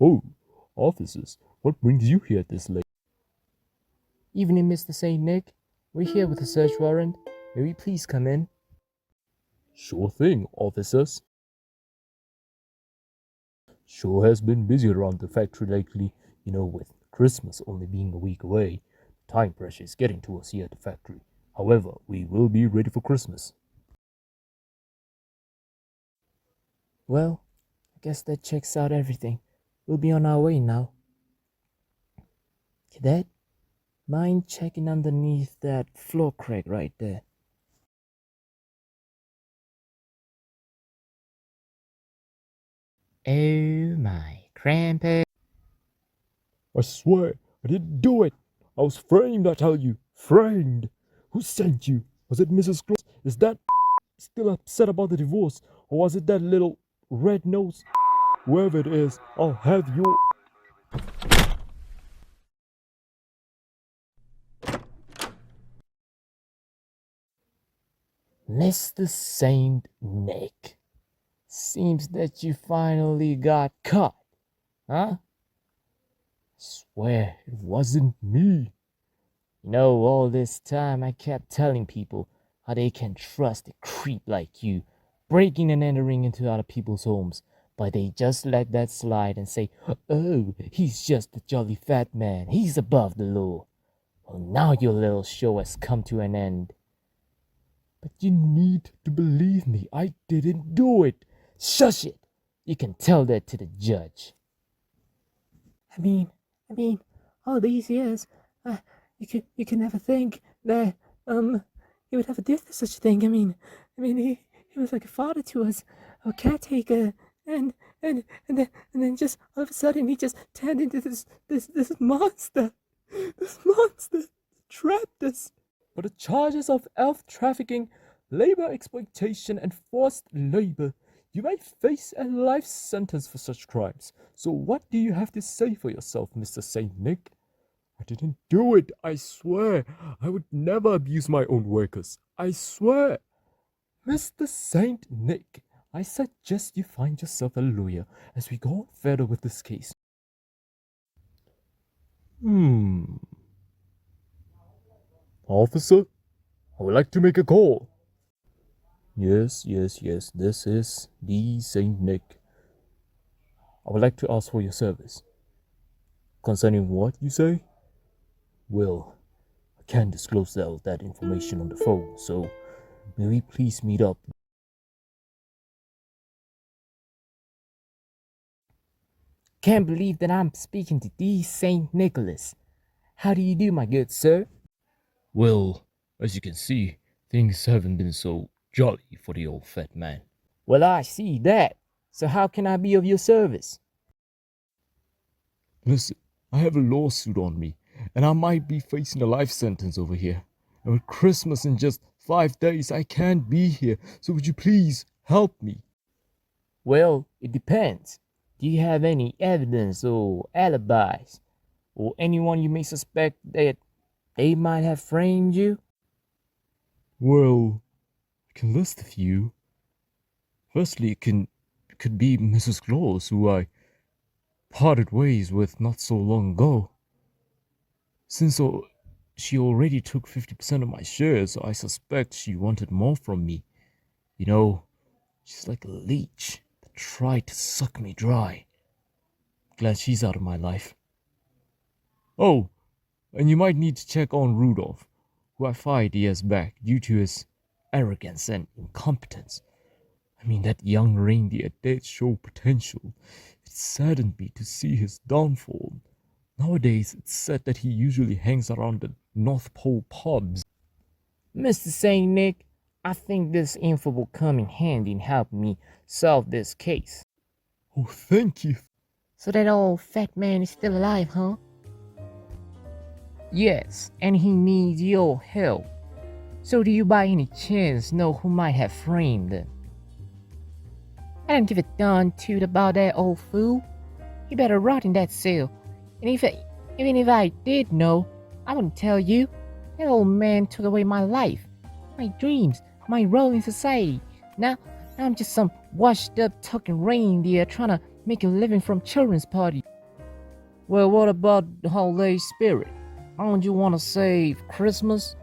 Oh, officers, what brings you here this late? Evening, Mr. St. Nick. We're here with a search warrant. May we please come in? Sure thing, officers. Sure has been busy around the factory lately, with Christmas only being a week away. Time pressure is getting to us here at the factory. However, we will be ready for Christmas. Well, I guess that checks out everything. We'll be on our way now. Cadet, mind checking underneath that floor crack right there? Oh my, Krampus. I swear, I didn't do it. I was framed, I tell you. Framed. Who sent you? Was it Mrs. Claus? Is that still upset about the divorce? Or was it that little red nose? Whoever it is, I'll have you. Mr. Saint Nick. Seems that you finally got caught, huh? Swear it wasn't me. All this time I kept telling people how they can trust a creep like you, breaking and entering into other people's homes, but they just let that slide and say, oh, he's just a jolly fat man, he's above the law. Well, now your little show has come to an end. But you need to believe me, I didn't do it. Shush it! You can tell that to the judge. I mean, all these years, you could never think that, he would ever do such a thing. I mean, he was like a father to us, a caretaker, and then just all of a sudden he just turned into this monster. This monster trapped us. For the charges of elf trafficking, labor exploitation, and forced labor, you may face a life sentence for such crimes. So what do you have to say for yourself, Mr. Saint Nick? I didn't do it, I swear. I would never abuse my own workers. I swear. Mr. Saint Nick, I suggest you find yourself a lawyer as we go on further with this case. Officer, I would like to make a call. Yes, this is the Saint Nick. I would like to ask for your service. Concerning what, you say? Well, I can't disclose that information on the phone, so may we please meet up? Can't believe that I'm speaking to the Saint Nicholas. How do you do, my good sir? Well, as you can see, things haven't been so jolly for the old fat man. Well, I see that. So how can I be of your service? Listen, I have a lawsuit on me, and I might be facing a life sentence over here. And with Christmas in just 5 days, I can't be here. So would you please help me? Well, it depends. Do you have any evidence or alibis? Or anyone you may suspect that they might have framed you? Well, I can list a few. Firstly, it could be Mrs. Claus, who I parted ways with not so long ago. Since she already took 50% of my shares, I suspect she wanted more from me. She's like a leech that tried to suck me dry. Glad she's out of my life. Oh, and you might need to check on Rudolph, who I fired years back due to his arrogance and incompetence. That young reindeer did show potential. It saddened me to see his downfall. Nowadays, it's said that he usually hangs around the North Pole pubs. Mr. Saint Nick, I think this info will come in handy in helping me solve this case. Oh, thank you. So that old fat man is still alive, huh? Yes, and he needs your help. So do you by any chance know who might have framed him? I don't give a darn toot about that old fool. He better rot in that cell. And even if I did know, I wouldn't tell you. That old man took away my life, my dreams, my role in society. Now I'm just some washed up talking reindeer trying to make a living from children's parties. Well, what about the holiday spirit? Don't you want to save Christmas?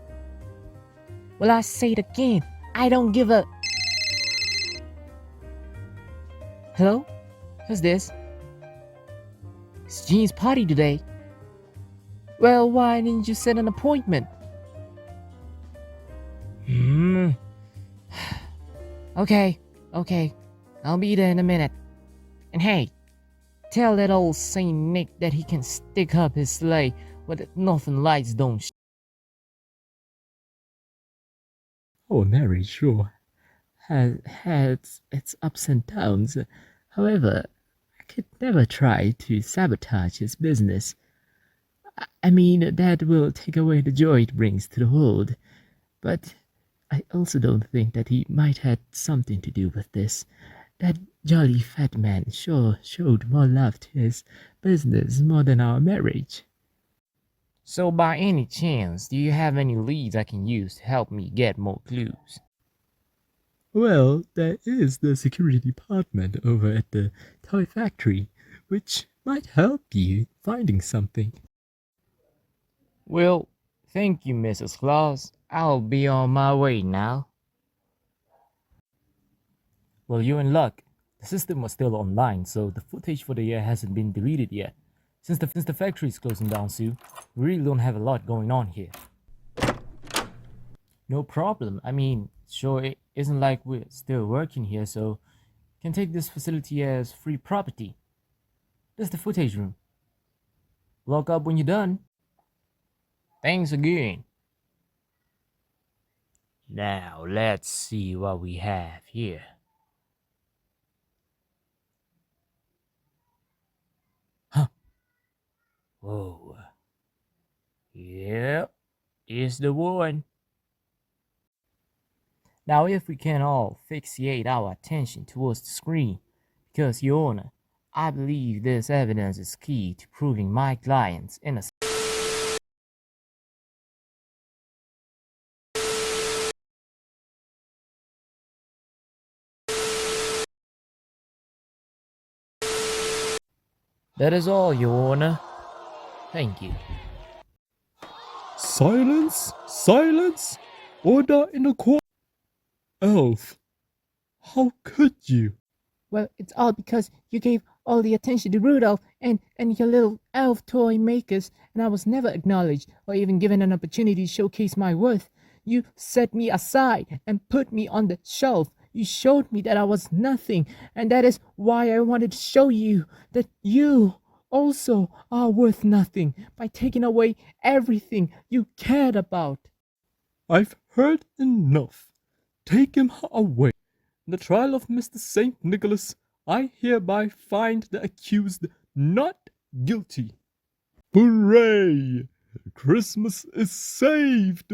Well, I say it again. I don't give a. Hello? Who's this? It's Jean's party today. Well, why didn't you set an appointment? Okay, I'll be there in a minute. And hey, tell that old Saint Nick that he can stick up his sleigh where the northern lights don't Our marriage sure has had its ups and downs. However, I could never try to sabotage his business. I mean, that will take away the joy it brings to the world. But I also don't think that he might have something to do with this. That jolly fat man sure showed more love to his business more than our marriage. So, by any chance, do you have any leads I can use to help me get more clues? Well, there is the security department over at the toy factory, which might help you finding something. Well, thank you, Mrs. Claus. I'll be on my way now. Well, you're in luck. The system was still online, so the footage for the year hasn't been deleted yet. Since the factory is closing down soon, we really don't have a lot going on here. No problem. I mean, sure, it isn't like we're still working here, so can take this facility as free property. This is the footage room. Lock up when you're done. Thanks again. Now, let's see what we have here. Huh. Whoa. Yep, it's the one. Now, if we can all fixate our attention towards the screen, because, Your Honor, I believe this evidence is key to proving my client's innocence. That is all, Your Honor. Thank you. Silence! Silence! Order in the court! Elf, how could you? Well, it's all because you gave all the attention to Rudolph and your little elf toy makers, and I was never acknowledged or even given an opportunity to showcase my worth. You set me aside and put me on the shelf. You showed me that I was nothing, and that is why I wanted to show you that you also are worth nothing by taking away everything you cared about. I've heard enough. Take him away. In the trial of Mr. St. Nicholas, I hereby find the accused not guilty. Hooray! Christmas is saved!